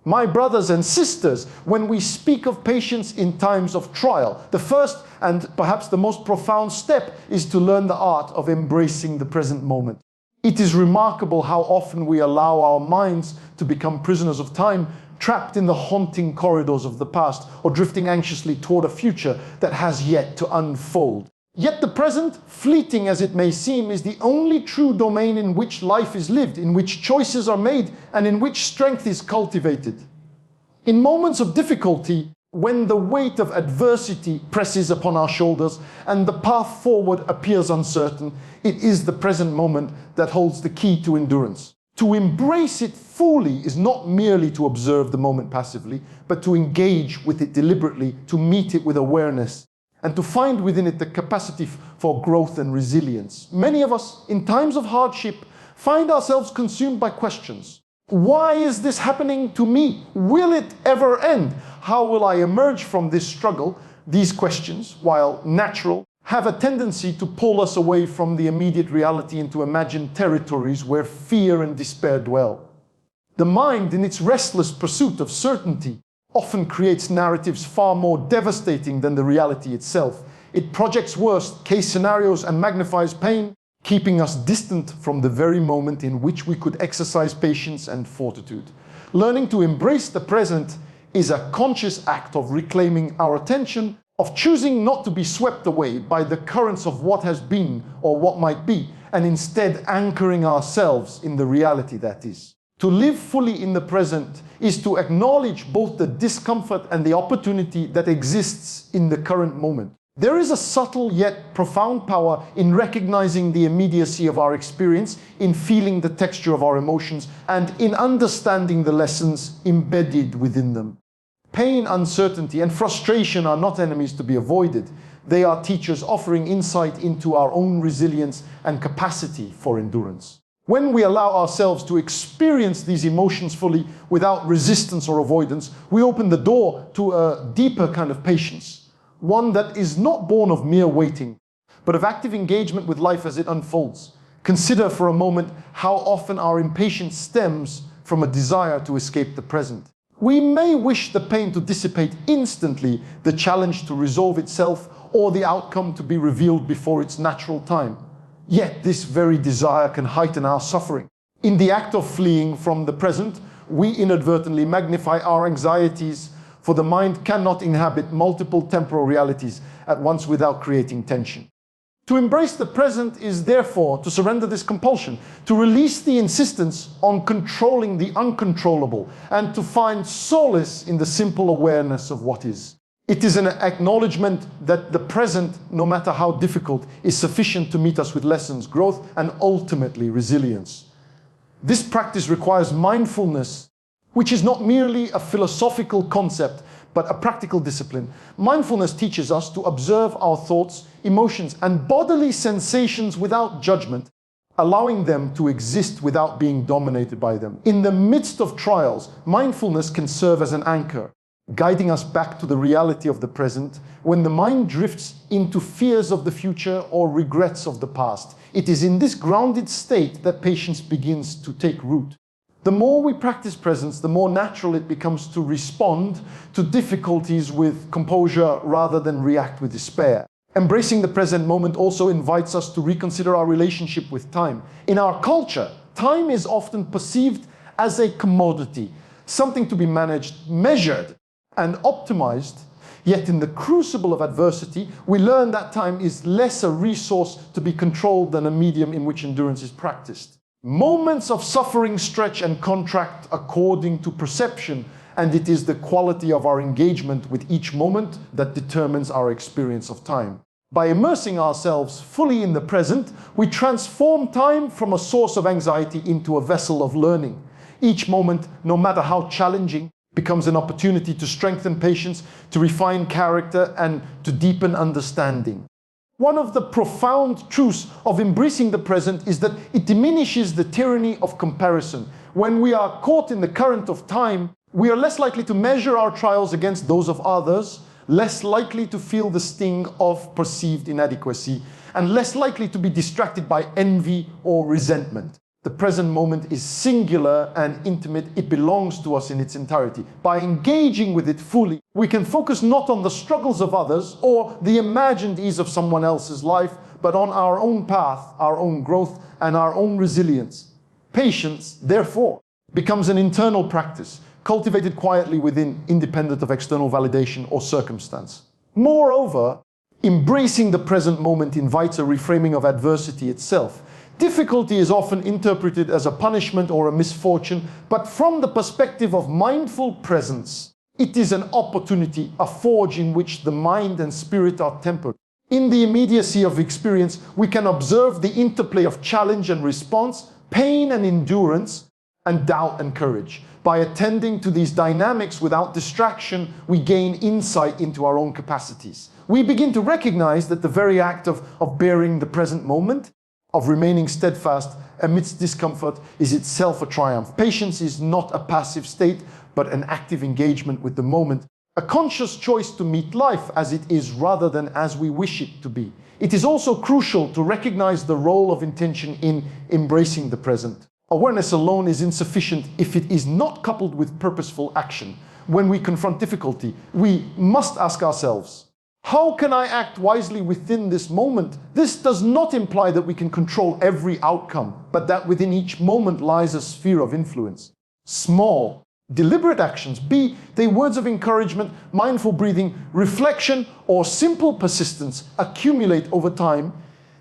My brothers and sisters, when we speak of patience in times of trial, the first and perhaps the most profound step is to learn the art of embracing the present moment. It is remarkable how often we allow our minds to become prisoners of time, trapped in the haunting corridors of the past, or drifting anxiously toward a future that has yet to unfold. Yet the present, fleeting as it may seem, is the only true domain in which life is lived, in which choices are made, and in which strength is cultivated. In moments of difficulty, when the weight of adversity presses upon our shoulders and the path forward appears uncertain, it is the present moment that holds the key to endurance. To embrace it fully is not merely to observe the moment passively, but to engage with it deliberately, to meet it with awareness, and to find within it the capacity for growth and resilience. Many of us, in times of hardship, find ourselves consumed by questions. Why is this happening to me? Will it ever end? How will I emerge from this struggle? These questions, while natural, have a tendency to pull us away from the immediate reality into imagined territories where fear and despair dwell. The mind, in its restless pursuit of certainty, often creates narratives far more devastating than the reality itself. It projects worst-case scenarios and magnifies pain, keeping us distant from the very moment in which we could exercise patience and fortitude. Learning to embrace the present is a conscious act of reclaiming our attention, of choosing not to be swept away by the currents of what has been or what might be, and instead anchoring ourselves in the reality that is. To live fully in the present is to acknowledge both the discomfort and the opportunity that exists in the current moment. There is a subtle yet profound power in recognizing the immediacy of our experience, in feeling the texture of our emotions, and in understanding the lessons embedded within them. Pain, uncertainty, and frustration are not enemies to be avoided. They are teachers offering insight into our own resilience and capacity for endurance. When we allow ourselves to experience these emotions fully without resistance or avoidance, we open the door to a deeper kind of patience, one that is not born of mere waiting, but of active engagement with life as it unfolds. Consider for a moment how often our impatience stems from a desire to escape the present. We may wish the pain to dissipate instantly, the challenge to resolve itself, or the outcome to be revealed before its natural time. Yet this very desire can heighten our suffering. In the act of fleeing from the present, we inadvertently magnify our anxieties, for the mind cannot inhabit multiple temporal realities at once without creating tension. To embrace the present is therefore to surrender this compulsion, to release the insistence on controlling the uncontrollable, and to find solace in the simple awareness of what is. It is an acknowledgement that the present, no matter how difficult, is sufficient to meet us with lessons, growth, and ultimately resilience. This practice requires mindfulness, which is not merely a philosophical concept, but a practical discipline. Mindfulness teaches us to observe our thoughts, emotions, and bodily sensations without judgment, allowing them to exist without being dominated by them. In the midst of trials, mindfulness can serve as an anchor, guiding us back to the reality of the present when the mind drifts into fears of the future or regrets of the past. It is in this grounded state that patience begins to take root. The more we practice presence, the more natural it becomes to respond to difficulties with composure rather than react with despair. Embracing the present moment also invites us to reconsider our relationship with time. In our culture, time is often perceived as a commodity, something to be managed, measured, and optimized. Yet in the crucible of adversity, we learn that time is less a resource to be controlled than a medium in which endurance is practiced. Moments of suffering stretch and contract according to perception, and it is the quality of our engagement with each moment that determines our experience of time. By immersing ourselves fully in the present, we transform time from a source of anxiety into a vessel of learning. Each moment, no matter how challenging, becomes an opportunity to strengthen patience, to refine character, and to deepen understanding. One of the profound truths of embracing the present is that it diminishes the tyranny of comparison. When we are caught in the current of time, we are less likely to measure our trials against those of others, less likely to feel the sting of perceived inadequacy, and less likely to be distracted by envy or resentment. The present moment is singular and intimate. It belongs to us in its entirety. By engaging with it fully, we can focus not on the struggles of others or the imagined ease of someone else's life, but on our own path, our own growth, and our own resilience. Patience, therefore, becomes an internal practice, cultivated quietly within, independent of external validation or circumstance. Moreover, embracing the present moment invites a reframing of adversity itself. Difficulty is often interpreted as a punishment or a misfortune, but from the perspective of mindful presence, it is an opportunity, a forge in which the mind and spirit are tempered. In the immediacy of experience, we can observe the interplay of challenge and response, pain and endurance, and doubt and courage. By attending to these dynamics without distraction, we gain insight into our own capacities. We begin to recognize that the very act of bearing the present moment, of remaining steadfast amidst discomfort, is itself a triumph. Patience is not a passive state, but an active engagement with the moment, a conscious choice to meet life as it is rather than as we wish it to be. It is also crucial to recognize the role of intention in embracing the present. Awareness alone is insufficient if it is not coupled with purposeful action. When we confront difficulty, we must ask ourselves, how can I act wisely within this moment? This does not imply that we can control every outcome, but that within each moment lies a sphere of influence. Small, deliberate actions, be they words of encouragement, mindful breathing, reflection, or simple persistence, accumulate over time.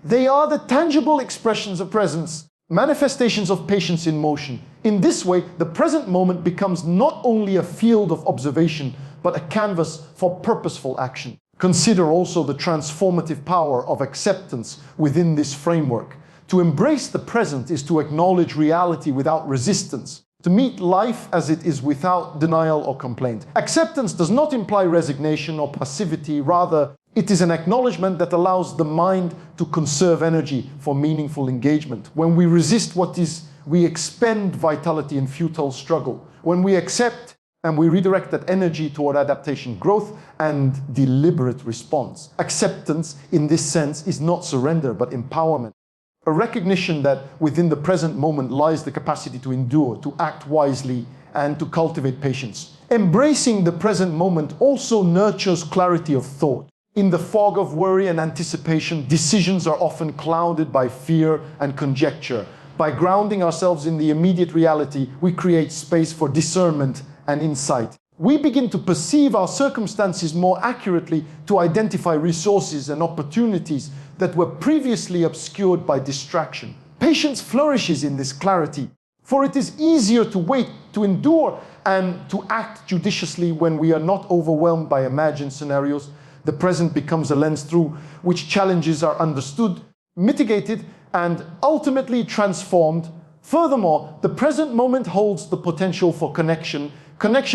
They are the tangible expressions of presence, manifestations of patience in motion. In this way, the present moment becomes not only a field of observation, but a canvas for purposeful action. Consider also the transformative power of acceptance within this framework. To embrace the present is to acknowledge reality without resistance, to meet life as it is without denial or complaint. Acceptance does not imply resignation or passivity, rather, it is an acknowledgement that allows the mind to conserve energy for meaningful engagement. When we resist what is, we expend vitality in futile struggle. When we accept and we redirect that energy toward adaptation, growth, and deliberate response. Acceptance, in this sense, is not surrender, but empowerment. A recognition that within the present moment lies the capacity to endure, to act wisely, and to cultivate patience. Embracing the present moment also nurtures clarity of thought. In the fog of worry and anticipation, decisions are often clouded by fear and conjecture. By grounding ourselves in the immediate reality, we create space for discernment and insight. We begin to perceive our circumstances more accurately, to identify resources and opportunities that were previously obscured by distraction. Patience flourishes in this clarity, for it is easier to wait, to endure, and to act judiciously when we are not overwhelmed by imagined scenarios. The present becomes a lens through which challenges are understood, mitigated, and ultimately transformed. Furthermore, the present moment holds the potential for connection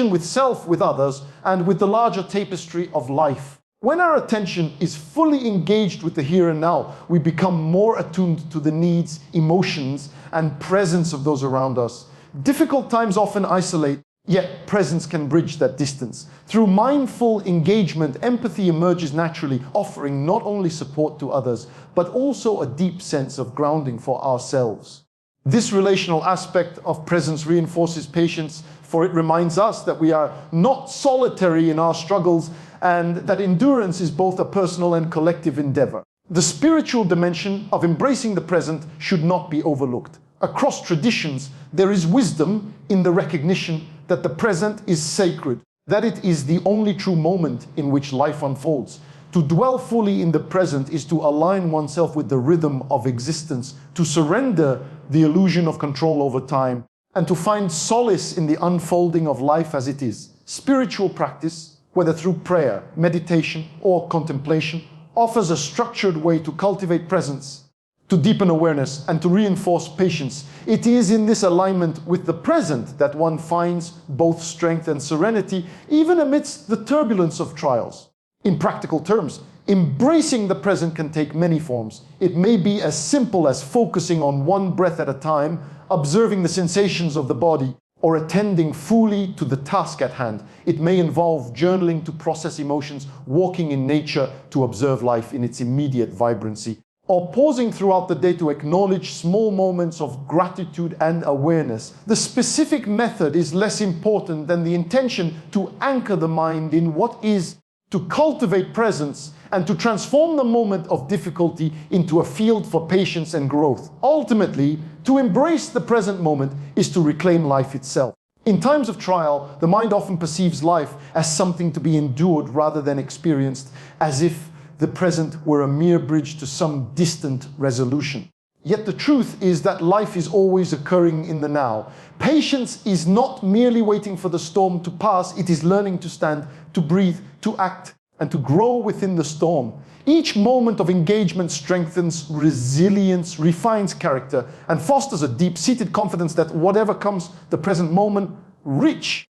with self, with others, and with the larger tapestry of life. When our attention is fully engaged with the here and now, we become more attuned to the needs, emotions, and presence of those around us. Difficult times often isolate, yet presence can bridge that distance. Through mindful engagement, empathy emerges naturally, offering not only support to others, but also a deep sense of grounding for ourselves. This relational aspect of presence reinforces patience, for it reminds us that we are not solitary in our struggles and that endurance is both a personal and collective endeavor. The spiritual dimension of embracing the present should not be overlooked. Across traditions, there is wisdom in the recognition that the present is sacred, that it is the only true moment in which life unfolds. To dwell fully in the present is to align oneself with the rhythm of existence, to surrender the illusion of control over time, and to find solace in the unfolding of life as it is. Spiritual practice, whether through prayer, meditation, or contemplation, offers a structured way to cultivate presence, to deepen awareness, and to reinforce patience. It is in this alignment with the present that one finds both strength and serenity, even amidst the turbulence of trials. In practical terms, embracing the present can take many forms. It may be as simple as focusing on one breath at a time, observing the sensations of the body, or attending fully to the task at hand. It may involve journaling to process emotions, walking in nature to observe life in its immediate vibrancy, or pausing throughout the day to acknowledge small moments of gratitude and awareness. The specific method is less important than the intention to anchor the mind in what is, to cultivate presence, and to transform the moment of difficulty into a field for patience and growth. Ultimately, to embrace the present moment is to reclaim life itself. In times of trial, the mind often perceives life as something to be endured rather than experienced, as if the present were a mere bridge to some distant resolution. Yet the truth is that life is always occurring in the now. Patience is not merely waiting for the storm to pass, it is learning to stand, to breathe, to act, and to grow within the storm. Each moment of engagement strengthens resilience, refines character, and fosters a deep-seated confidence that whatever comes, the present moment, rich,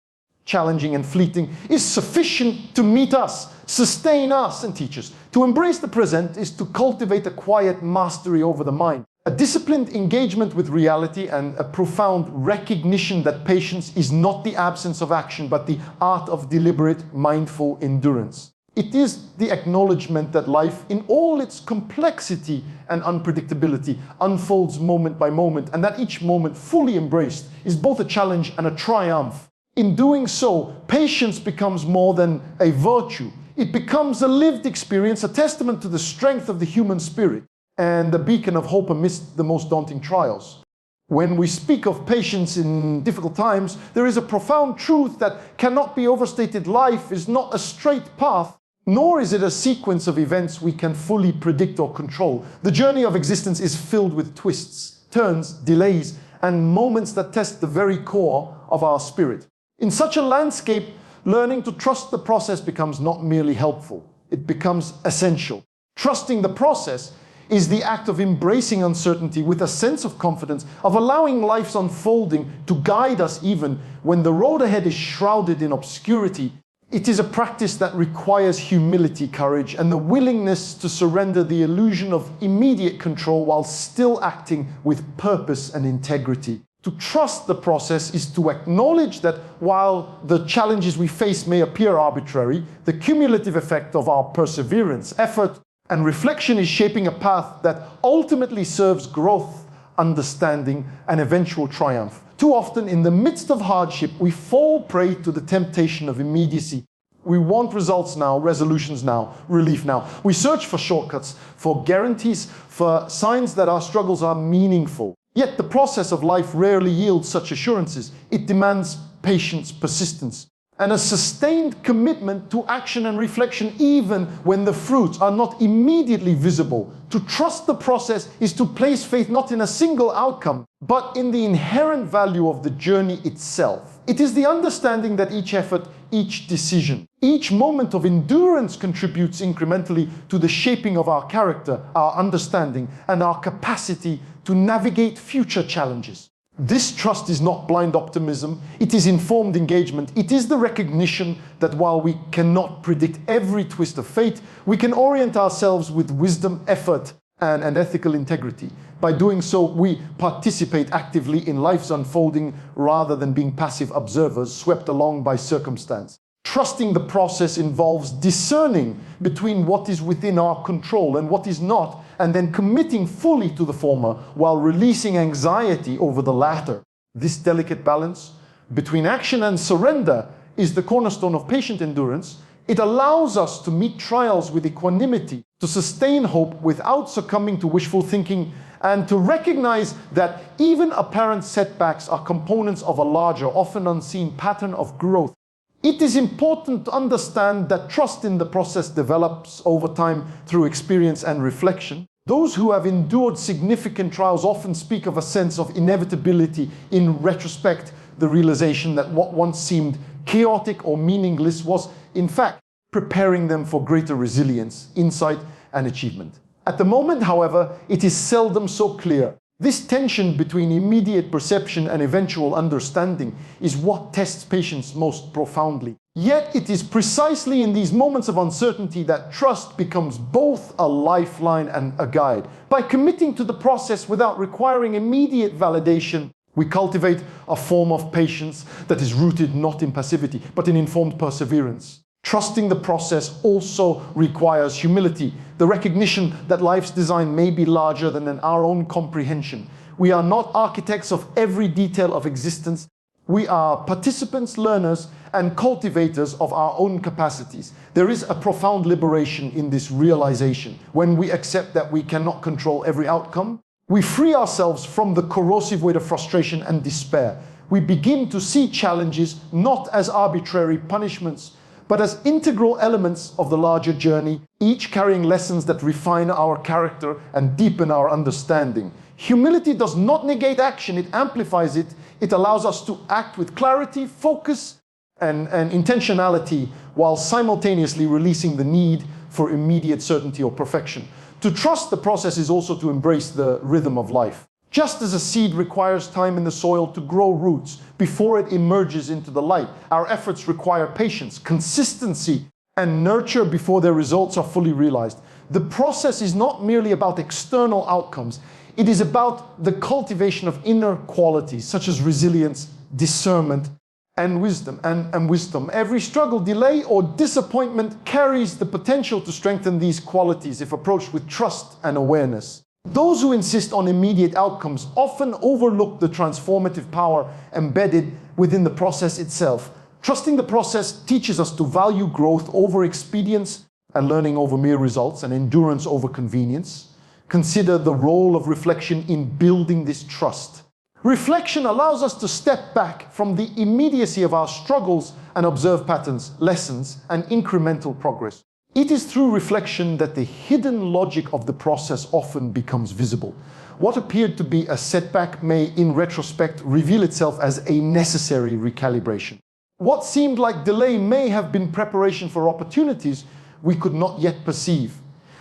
challenging and fleeting, is sufficient to meet us, sustain us, and teach us. To embrace the present is to cultivate a quiet mastery over the mind, a disciplined engagement with reality, and a profound recognition that patience is not the absence of action, but the art of deliberate, mindful endurance. It is the acknowledgement that life, in all its complexity and unpredictability, unfolds moment by moment, and that each moment fully embraced is both a challenge and a triumph. In doing so, patience becomes more than a virtue. It becomes a lived experience, a testament to the strength of the human spirit, and a beacon of hope amidst the most daunting trials. When we speak of patience in difficult times, there is a profound truth that cannot be overstated. Life is not a straight path, nor is it a sequence of events we can fully predict or control. The journey of existence is filled with twists, turns, delays, and moments that test the very core of our spirit. In such a landscape, learning to trust the process becomes not merely helpful, it becomes essential. Trusting the process is the act of embracing uncertainty with a sense of confidence, of allowing life's unfolding to guide us even when the road ahead is shrouded in obscurity. It is a practice that requires humility, courage, and the willingness to surrender the illusion of immediate control while still acting with purpose and integrity. To trust the process is to acknowledge that while the challenges we face may appear arbitrary, the cumulative effect of our perseverance, effort, and reflection is shaping a path that ultimately serves growth, understanding, and eventual triumph. Too often, in the midst of hardship, we fall prey to the temptation of immediacy. We want results now, resolutions now, relief now. We search for shortcuts, for guarantees, for signs that our struggles are meaningful. Yet the process of life rarely yields such assurances. It demands patience, persistence, and a sustained commitment to action and reflection even when the fruits are not immediately visible. To trust the process is to place faith not in a single outcome, but in the inherent value of the journey itself. It is the understanding that each effort, each decision, each moment of endurance contributes incrementally to the shaping of our character, our understanding, and our capacity to navigate future challenges. This trust is not blind optimism, it is informed engagement. It is the recognition that while we cannot predict every twist of fate, we can orient ourselves with wisdom, effort, and ethical integrity. By doing so, we participate actively in life's unfolding rather than being passive observers swept along by circumstance. Trusting the process involves discerning between what is within our control and what is not, and then committing fully to the former while releasing anxiety over the latter. This delicate balance between action and surrender is the cornerstone of patient endurance. It allows us to meet trials with equanimity, to sustain hope without succumbing to wishful thinking, and to recognize that even apparent setbacks are components of a larger, often unseen pattern of growth. It is important to understand that trust in the process develops over time through experience and reflection. Those who have endured significant trials often speak of a sense of inevitability in retrospect, the realization that what once seemed chaotic or meaningless was, in fact, preparing them for greater resilience, insight, and achievement. At the moment, however, it is seldom so clear. This tension between immediate perception and eventual understanding is what tests patience most profoundly. Yet it is precisely in these moments of uncertainty that trust becomes both a lifeline and a guide. By committing to the process without requiring immediate validation, we cultivate a form of patience that is rooted not in passivity, but in informed perseverance. Trusting the process also requires humility, the recognition that life's design may be larger than our own comprehension. We are not architects of every detail of existence. We are participants, learners, and cultivators of our own capacities. There is a profound liberation in this realization. When we accept that we cannot control every outcome, we free ourselves from the corrosive weight of frustration and despair. We begin to see challenges not as arbitrary punishments, but as integral elements of the larger journey, each carrying lessons that refine our character and deepen our understanding. Humility does not negate action, it amplifies it. It allows us to act with clarity, focus, and intentionality, while simultaneously releasing the need for immediate certainty or perfection. To trust the process is also to embrace the rhythm of life. Just as a seed requires time in the soil to grow roots before it emerges into the light, our efforts require patience, consistency, and nurture before their results are fully realized. The process is not merely about external outcomes. It is about the cultivation of inner qualities such as resilience, discernment, and wisdom. Every struggle, delay, or disappointment carries the potential to strengthen these qualities if approached with trust and awareness. Those who insist on immediate outcomes often overlook the transformative power embedded within the process itself. Trusting the process teaches us to value growth over expedience and learning over mere results and endurance over convenience. Consider the role of reflection in building this trust. Reflection allows us to step back from the immediacy of our struggles and observe patterns, lessons, and incremental progress. It is through reflection that the hidden logic of the process often becomes visible. What appeared to be a setback may, in retrospect, reveal itself as a necessary recalibration. What seemed like delay may have been preparation for opportunities we could not yet perceive.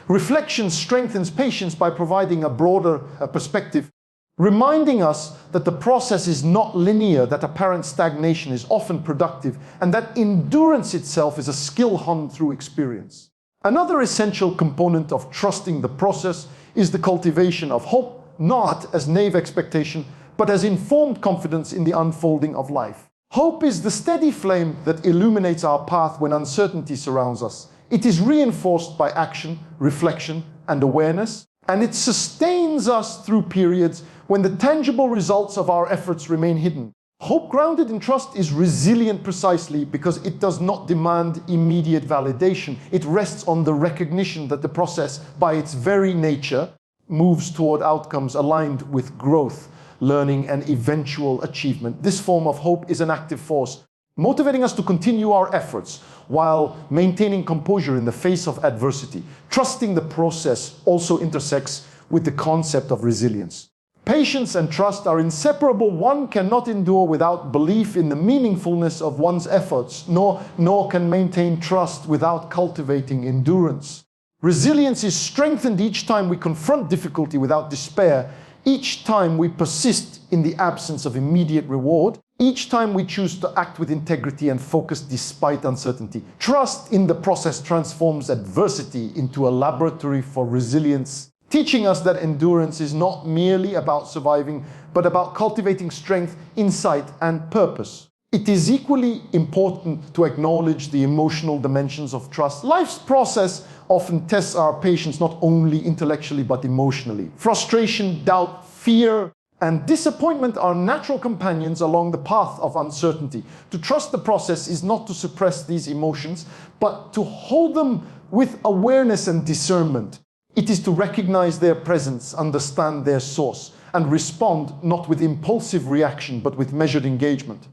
Reflection strengthens patience by providing a broader perspective, reminding us that the process is not linear, that apparent stagnation is often productive, and that endurance itself is a skill honed through experience. Another essential component of trusting the process is the cultivation of hope, not as naive expectation, but as informed confidence in the unfolding of life. Hope is the steady flame that illuminates our path when uncertainty surrounds us. It is reinforced by action, reflection, and awareness, and it sustains us through periods when the tangible results of our efforts remain hidden. Hope grounded in trust is resilient precisely because it does not demand immediate validation. It rests on the recognition that the process, by its very nature, moves toward outcomes aligned with growth, learning, and eventual achievement. This form of hope is an active force, motivating us to continue our efforts while maintaining composure in the face of adversity. Trusting the process also intersects with the concept of resilience. Patience and trust are inseparable. One cannot endure without belief in the meaningfulness of one's efforts, nor can maintain trust without cultivating endurance. Resilience is strengthened each time we confront difficulty without despair, each time we persist in the absence of immediate reward, each time we choose to act with integrity and focus despite uncertainty. Trust in the process transforms adversity into a laboratory for resilience, teaching us that endurance is not merely about surviving, but about cultivating strength, insight, and purpose. It is equally important to acknowledge the emotional dimensions of trust. Life's process often tests our patience not only intellectually but emotionally. Frustration, doubt, fear, and disappointment are natural companions along the path of uncertainty. To trust the process is not to suppress these emotions, but to hold them with awareness and discernment. It is to recognize their presence, understand their source, and respond not with impulsive reaction, but with measured engagement.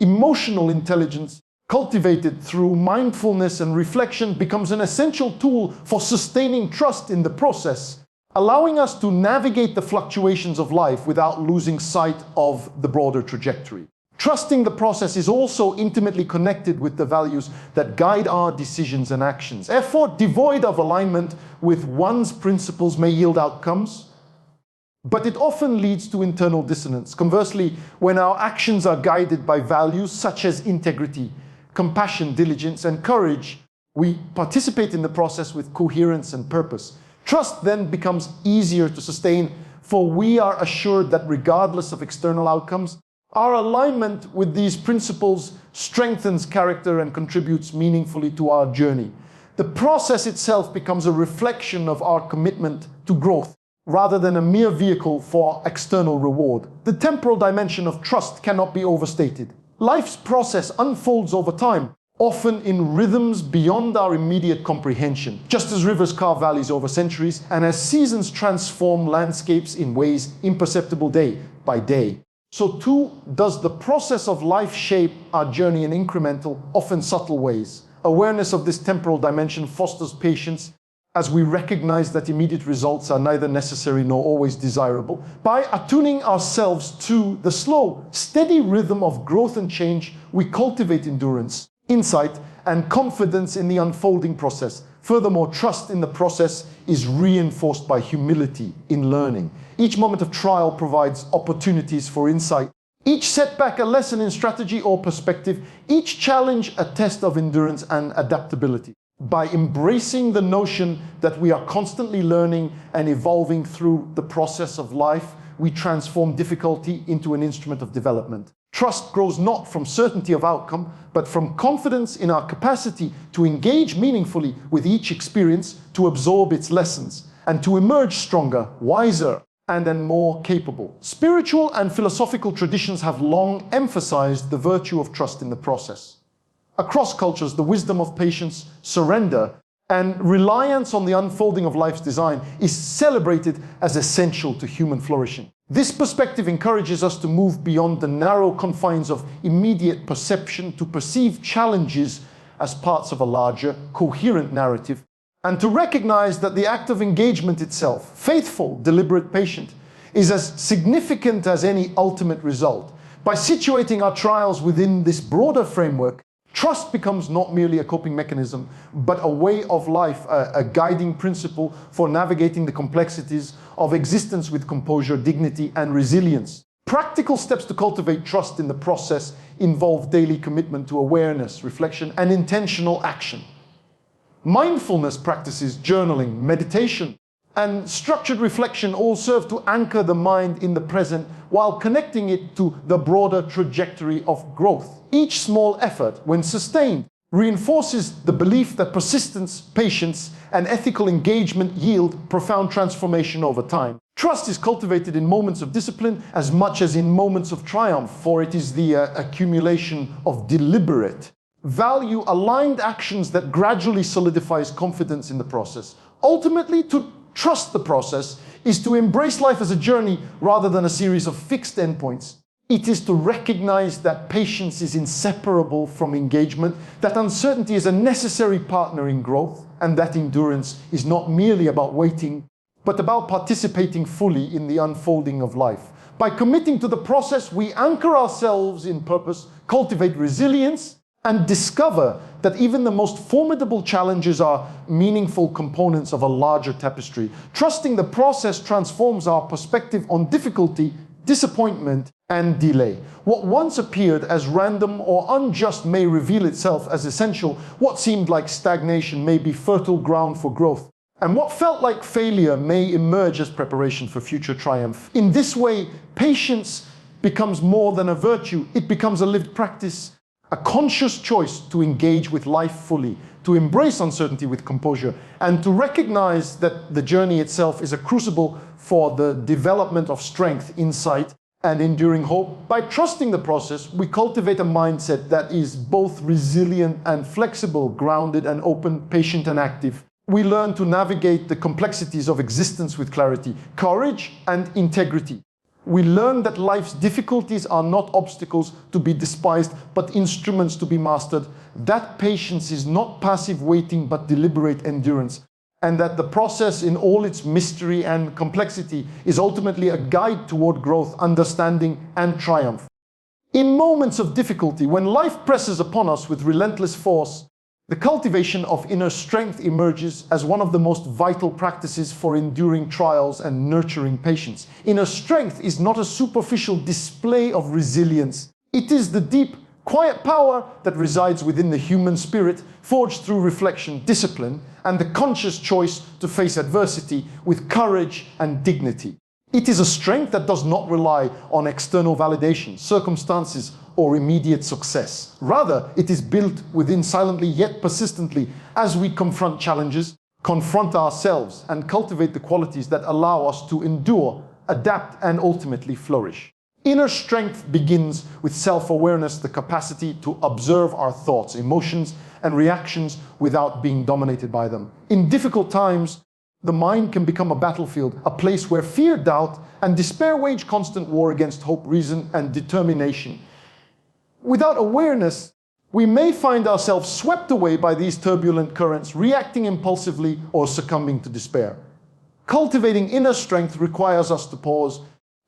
Emotional intelligence, cultivated through mindfulness and reflection, becomes an essential tool for sustaining trust in the process, allowing us to navigate the fluctuations of life without losing sight of the broader trajectory. Trusting the process is also intimately connected with the values that guide our decisions and actions. Effort devoid of alignment with one's principles may yield outcomes, but it often leads to internal dissonance. Conversely, when our actions are guided by values such as integrity, compassion, diligence, and courage, we participate in the process with coherence and purpose. Trust then becomes easier to sustain, for we are assured that regardless of external outcomes, Our alignment with these principles strengthens character and contributes meaningfully to our journey. The process itself becomes a reflection of our commitment to growth, rather than a mere vehicle for external reward. The temporal dimension of trust cannot be overstated. Life's process unfolds over time, often in rhythms beyond our immediate comprehension, just as rivers carve valleys over centuries, and as seasons transform landscapes in ways imperceptible day by day. So too does the process of life shape our journey in incremental, often subtle ways. Awareness of this temporal dimension fosters patience as we recognize that immediate results are neither necessary nor always desirable. By attuning ourselves to the slow, steady rhythm of growth and change, we cultivate endurance, insight, and confidence in the unfolding process. Furthermore, trust in the process is reinforced by humility in learning. Each moment of trial provides opportunities for insight. Each setback a lesson in strategy or perspective. Each challenge a test of endurance and adaptability. By embracing the notion that we are constantly learning and evolving through the process of life, we transform difficulty into an instrument of development. Trust grows not from certainty of outcome, but from confidence in our capacity to engage meaningfully with each experience, to absorb its lessons, and to emerge stronger, wiser, and then more capable. Spiritual and philosophical traditions have long emphasized the virtue of trust in the process. Across cultures, the wisdom of patience, surrender, and reliance on the unfolding of life's design is celebrated as essential to human flourishing. This perspective encourages us to move beyond the narrow confines of immediate perception to perceive challenges as parts of a larger, coherent narrative, and to recognize that the act of engagement itself, faithful, deliberate, patient, is as significant as any ultimate result. By situating our trials within this broader framework, trust becomes not merely a coping mechanism, but a way of life, a guiding principle for navigating the complexities of existence with composure, dignity, and resilience. Practical steps to cultivate trust in the process involve daily commitment to awareness, reflection, and intentional action. Mindfulness practices, journaling, meditation, and structured reflection all serve to anchor the mind in the present while connecting it to the broader trajectory of growth. Each small effort, when sustained, reinforces the belief that persistence, patience, and ethical engagement yield profound transformation over time. Trust is cultivated in moments of discipline as much as in moments of triumph, for it is the accumulation of deliberate, value-aligned actions that gradually solidifies confidence in the process. Ultimately, to trust the process is to embrace life as a journey rather than a series of fixed endpoints. It is to recognize that patience is inseparable from engagement, that uncertainty is a necessary partner in growth, and that endurance is not merely about waiting, but about participating fully in the unfolding of life. By committing to the process, we anchor ourselves in purpose, cultivate resilience, and discover that even the most formidable challenges are meaningful components of a larger tapestry. Trusting the process transforms our perspective on difficulty, disappointment, and delay. What once appeared as random or unjust may reveal itself as essential. What seemed like stagnation may be fertile ground for growth. And what felt like failure may emerge as preparation for future triumph. In this way, patience becomes more than a virtue. It becomes a lived practice, a conscious choice to engage with life fully, to embrace uncertainty with composure, and to recognize that the journey itself is a crucible for the development of strength, insight, and enduring hope. By trusting the process, we cultivate a mindset that is both resilient and flexible, grounded and open, patient and active. We learn to navigate the complexities of existence with clarity, courage, and integrity. We learn that life's difficulties are not obstacles to be despised, but instruments to be mastered. That patience is not passive waiting, but deliberate endurance. And that the process in all its mystery and complexity is ultimately a guide toward growth, understanding, and triumph. In moments of difficulty, when life presses upon us with relentless force, the cultivation of inner strength emerges as one of the most vital practices for enduring trials and nurturing patience. Inner strength is not a superficial display of resilience. It is the deep, quiet power that resides within the human spirit, forged through reflection, discipline, and the conscious choice to face adversity with courage and dignity. It is a strength that does not rely on external validation, circumstances, or immediate success. Rather, it is built within silently yet persistently as we confront challenges, confront ourselves, and cultivate the qualities that allow us to endure, adapt, and ultimately flourish. Inner strength begins with self-awareness, the capacity to observe our thoughts, emotions, and reactions without being dominated by them. In difficult times, the mind can become a battlefield, a place where fear, doubt, and despair wage constant war against hope, reason, and determination. Without awareness, we may find ourselves swept away by these turbulent currents, reacting impulsively or succumbing to despair. Cultivating inner strength requires us to pause,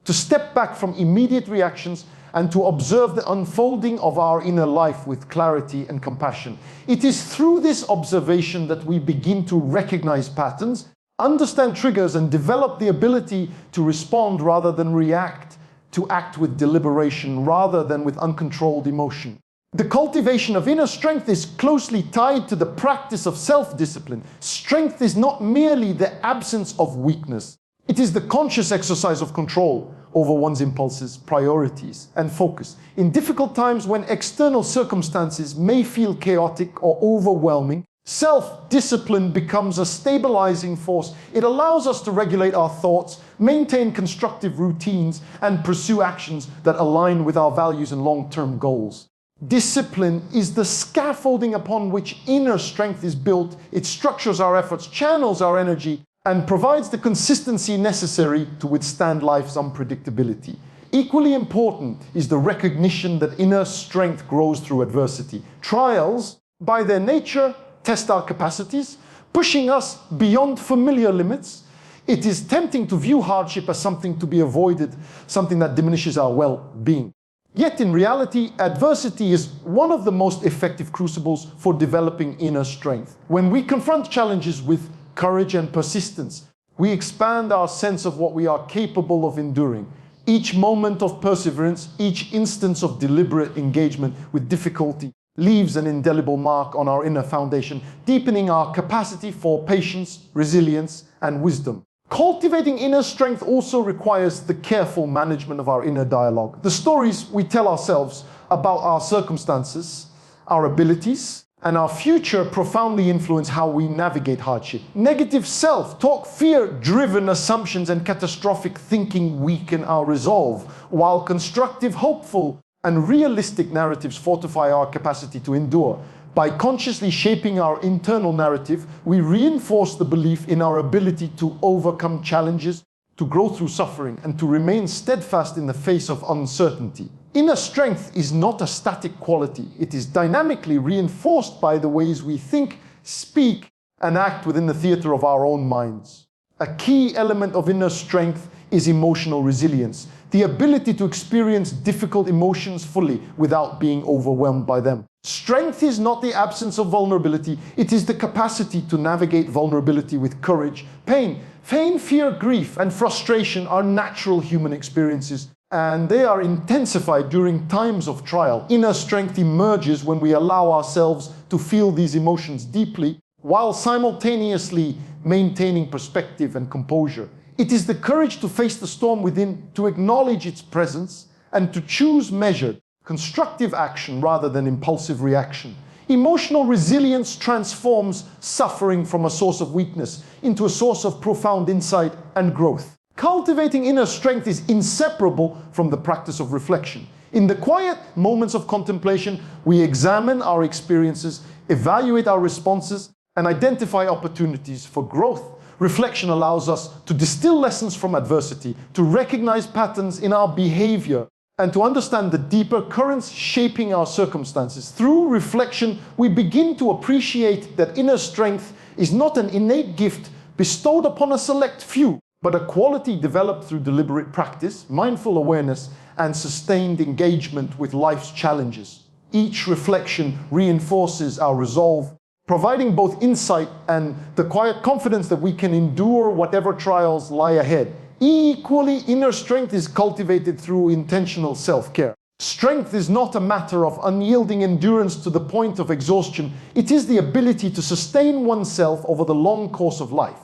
to step back from immediate reactions, and to observe the unfolding of our inner life with clarity and compassion. It is through this observation that we begin to recognize patterns, understand triggers, and develop the ability to respond rather than react, to act with deliberation rather than with uncontrolled emotion. The cultivation of inner strength is closely tied to the practice of self-discipline. Strength is not merely the absence of weakness. It is the conscious exercise of control over one's impulses, priorities, and focus. In difficult times when external circumstances may feel chaotic or overwhelming, self-discipline becomes a stabilizing force. It allows us to regulate our thoughts, maintain constructive routines, and pursue actions that align with our values and long-term goals. Discipline is the scaffolding upon which inner strength is built. It structures our efforts, channels our energy, and provides the consistency necessary to withstand life's unpredictability. Equally important is the recognition that inner strength grows through adversity. Trials, by their nature, test our capacities, pushing us beyond familiar limits. It is tempting to view hardship as something to be avoided, something that diminishes our well-being. Yet in reality, adversity is one of the most effective crucibles for developing inner strength. When we confront challenges with courage and persistence, we expand our sense of what we are capable of enduring. Each moment of perseverance, each instance of deliberate engagement with difficulty leaves an indelible mark on our inner foundation, deepening our capacity for patience, resilience, and wisdom. Cultivating inner strength also requires the careful management of our inner dialogue. The stories we tell ourselves about our circumstances, our abilities, and our future profoundly influence how we navigate hardship. Negative self-talk, fear-driven assumptions, and catastrophic thinking weaken our resolve, while constructive, hopeful, and realistic narratives fortify our capacity to endure. By consciously shaping our internal narrative, we reinforce the belief in our ability to overcome challenges, to grow through suffering, and to remain steadfast in the face of uncertainty. Inner strength is not a static quality. It is dynamically reinforced by the ways we think, speak, and act within the theater of our own minds. A key element of inner strength is emotional resilience, the ability to experience difficult emotions fully without being overwhelmed by them. Strength is not the absence of vulnerability, it is the capacity to navigate vulnerability with courage. Pain, fear, grief, and frustration are natural human experiences, and they are intensified during times of trial. Inner strength emerges when we allow ourselves to feel these emotions deeply, while simultaneously maintaining perspective and composure. It is the courage to face the storm within, to acknowledge its presence, and to choose measured, constructive action rather than impulsive reaction. Emotional resilience transforms suffering from a source of weakness into a source of profound insight and growth. Cultivating inner strength is inseparable from the practice of reflection. In the quiet moments of contemplation, we examine our experiences, evaluate our responses, and identify opportunities for growth. Reflection allows us to distill lessons from adversity, to recognize patterns in our behavior, and to understand the deeper currents shaping our circumstances. Through reflection, we begin to appreciate that inner strength is not an innate gift bestowed upon a select few, but a quality developed through deliberate practice, mindful awareness, and sustained engagement with life's challenges. Each reflection reinforces our resolve, providing both insight and the quiet confidence that we can endure whatever trials lie ahead. Equally, inner strength is cultivated through intentional self-care. Strength is not a matter of unyielding endurance to the point of exhaustion. It is the ability to sustain oneself over the long course of life.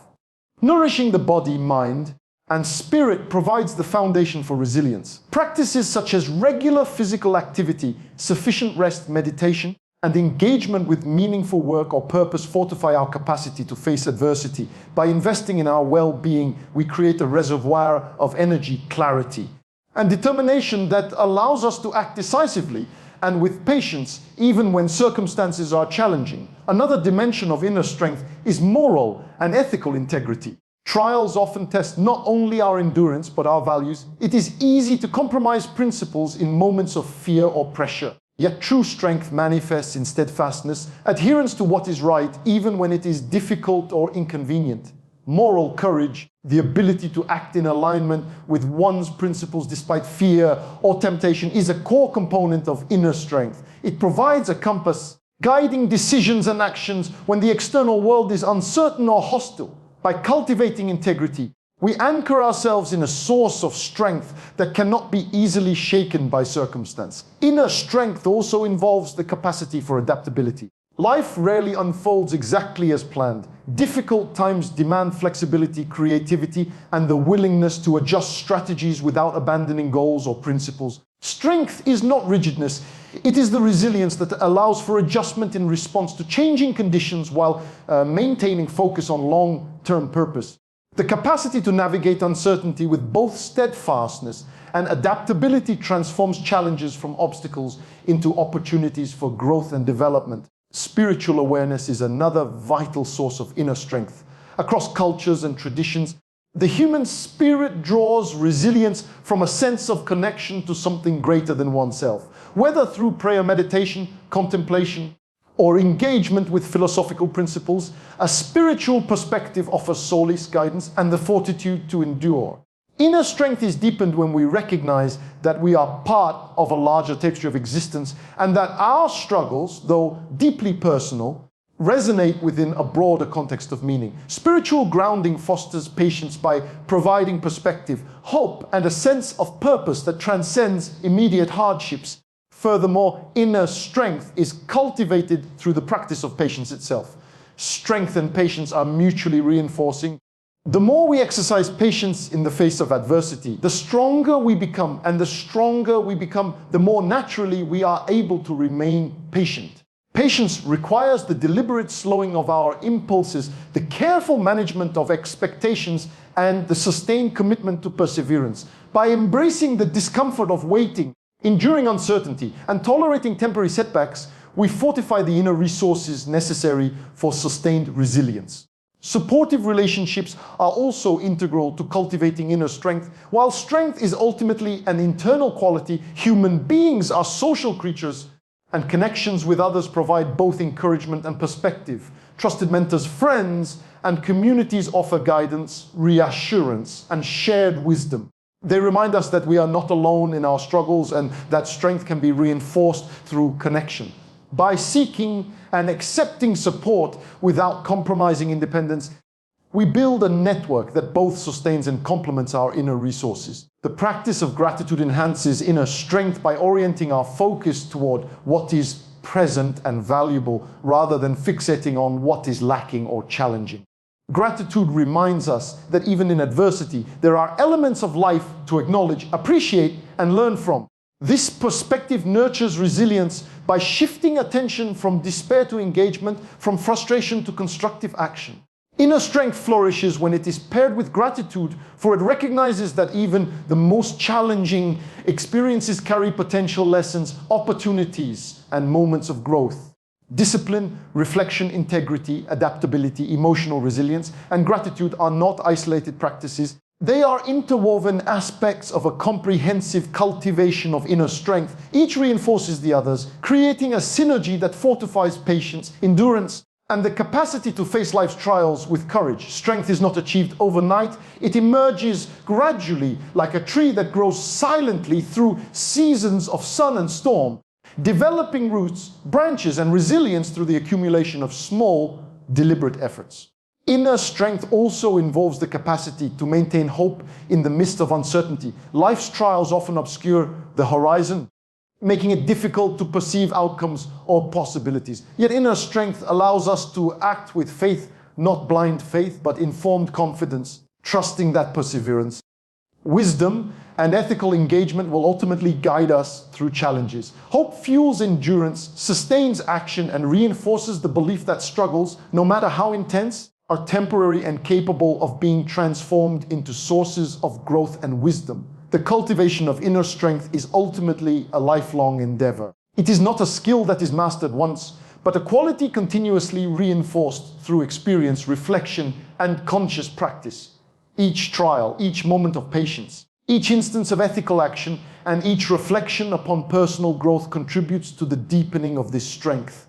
Nourishing the body, mind, And spirit provides the foundation for resilience. Practices such as regular physical activity, sufficient rest, meditation, and engagement with meaningful work or purpose fortify our capacity to face adversity. By investing in our well-being, we create a reservoir of energy, clarity, and determination that allows us to act decisively and with patience, even when circumstances are challenging. Another dimension of inner strength is moral and ethical integrity. Trials often test not only our endurance, but our values. It is easy to compromise principles in moments of fear or pressure. Yet true strength manifests in steadfastness, adherence to what is right, even when it is difficult or inconvenient. Moral courage, the ability to act in alignment with one's principles despite fear or temptation, is a core component of inner strength. It provides a compass, guiding decisions and actions when the external world is uncertain or hostile. By cultivating integrity, we anchor ourselves in a source of strength that cannot be easily shaken by circumstance. Inner strength also involves the capacity for adaptability. Life rarely unfolds exactly as planned. Difficult times demand flexibility, creativity, and the willingness to adjust strategies without abandoning goals or principles. Strength is not rigidness. It is the resilience that allows for adjustment in response to changing conditions while maintaining focus on long-term purpose. The capacity to navigate uncertainty with both steadfastness and adaptability transforms challenges from obstacles into opportunities for growth and development. Spiritual awareness is another vital source of inner strength. Across cultures and traditions, the human spirit draws resilience from a sense of connection to something greater than oneself. Whether through prayer, meditation, contemplation, or engagement with philosophical principles, a spiritual perspective offers solace, guidance, and the fortitude to endure. Inner strength is deepened when we recognize that we are part of a larger tapestry of existence and that our struggles, though deeply personal, resonate within a broader context of meaning. Spiritual grounding fosters patience by providing perspective, hope, and a sense of purpose that transcends immediate hardships. Furthermore, inner strength is cultivated through the practice of patience itself. Strength and patience are mutually reinforcing. The more we exercise patience in the face of adversity, the stronger we become, and the stronger we become, the more naturally we are able to remain patient. Patience requires the deliberate slowing of our impulses, the careful management of expectations, and the sustained commitment to perseverance. By embracing the discomfort of waiting, enduring uncertainty, and tolerating temporary setbacks, we fortify the inner resources necessary for sustained resilience. Supportive relationships are also integral to cultivating inner strength. While strength is ultimately an internal quality, human beings are social creatures, and connections with others provide both encouragement and perspective. Trusted mentors, friends, and communities offer guidance, reassurance, and shared wisdom. They remind us that we are not alone in our struggles and that strength can be reinforced through connection. By seeking and accepting support without compromising independence, we build a network that both sustains and complements our inner resources. The practice of gratitude enhances inner strength by orienting our focus toward what is present and valuable rather than fixating on what is lacking or challenging. Gratitude reminds us that even in adversity, there are elements of life to acknowledge, appreciate, and learn from. This perspective nurtures resilience by shifting attention from despair to engagement, from frustration to constructive action. Inner strength flourishes when it is paired with gratitude, for it recognizes that even the most challenging experiences carry potential lessons, opportunities, and moments of growth. Discipline, reflection, integrity, adaptability, emotional resilience, and gratitude are not isolated practices. They are interwoven aspects of a comprehensive cultivation of inner strength. Each reinforces the others, creating a synergy that fortifies patience, endurance, and the capacity to face life's trials with courage. Strength is not achieved overnight. It emerges gradually, like a tree that grows silently through seasons of sun and storm, developing roots, branches, and resilience through the accumulation of small, deliberate efforts. Inner strength also involves the capacity to maintain hope in the midst of uncertainty. Life's trials often obscure the horizon, making it difficult to perceive outcomes or possibilities. Yet inner strength allows us to act with faith, not blind faith, but informed confidence, trusting that perseverance. Wisdom and ethical engagement will ultimately guide us through challenges. Hope fuels endurance, sustains action, and reinforces the belief that struggles, no matter how intense, are temporary and capable of being transformed into sources of growth and wisdom. The cultivation of inner strength is ultimately a lifelong endeavor. It is not a skill that is mastered once, but a quality continuously reinforced through experience, reflection, and conscious practice. Each trial, each moment of patience, each instance of ethical action, and each reflection upon personal growth contributes to the deepening of this strength.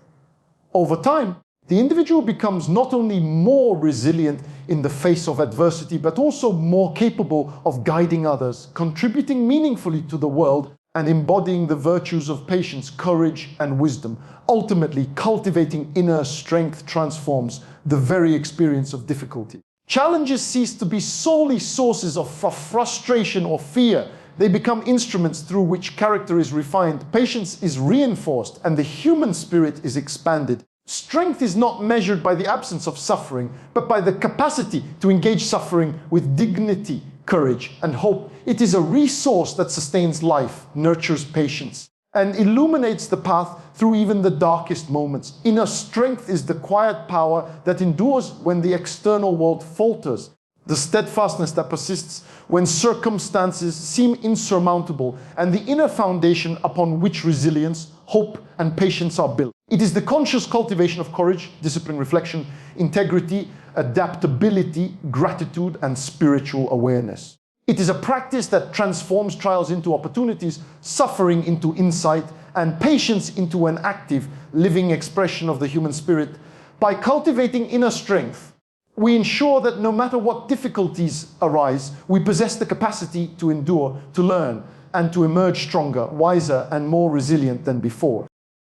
Over time, the individual becomes not only more resilient in the face of adversity, but also more capable of guiding others, contributing meaningfully to the world, and embodying the virtues of patience, courage, and wisdom. Ultimately, cultivating inner strength transforms the very experience of difficulty. Challenges cease to be solely sources of frustration or fear. They become instruments through which character is refined, patience is reinforced, and the human spirit is expanded. Strength is not measured by the absence of suffering, but by the capacity to engage suffering with dignity, courage, and hope. It is a resource that sustains life, nurtures patience, and illuminates the path through even the darkest moments. Inner strength is the quiet power that endures when the external world falters, the steadfastness that persists when circumstances seem insurmountable, and the inner foundation upon which resilience, hope, and patience are built. It is the conscious cultivation of courage, discipline, reflection, integrity, adaptability, gratitude, and spiritual awareness. It is a practice that transforms trials into opportunities, suffering into insight, and patience into an active, living expression of the human spirit. By cultivating inner strength, we ensure that no matter what difficulties arise, we possess the capacity to endure, to learn, and to emerge stronger, wiser, and more resilient than before.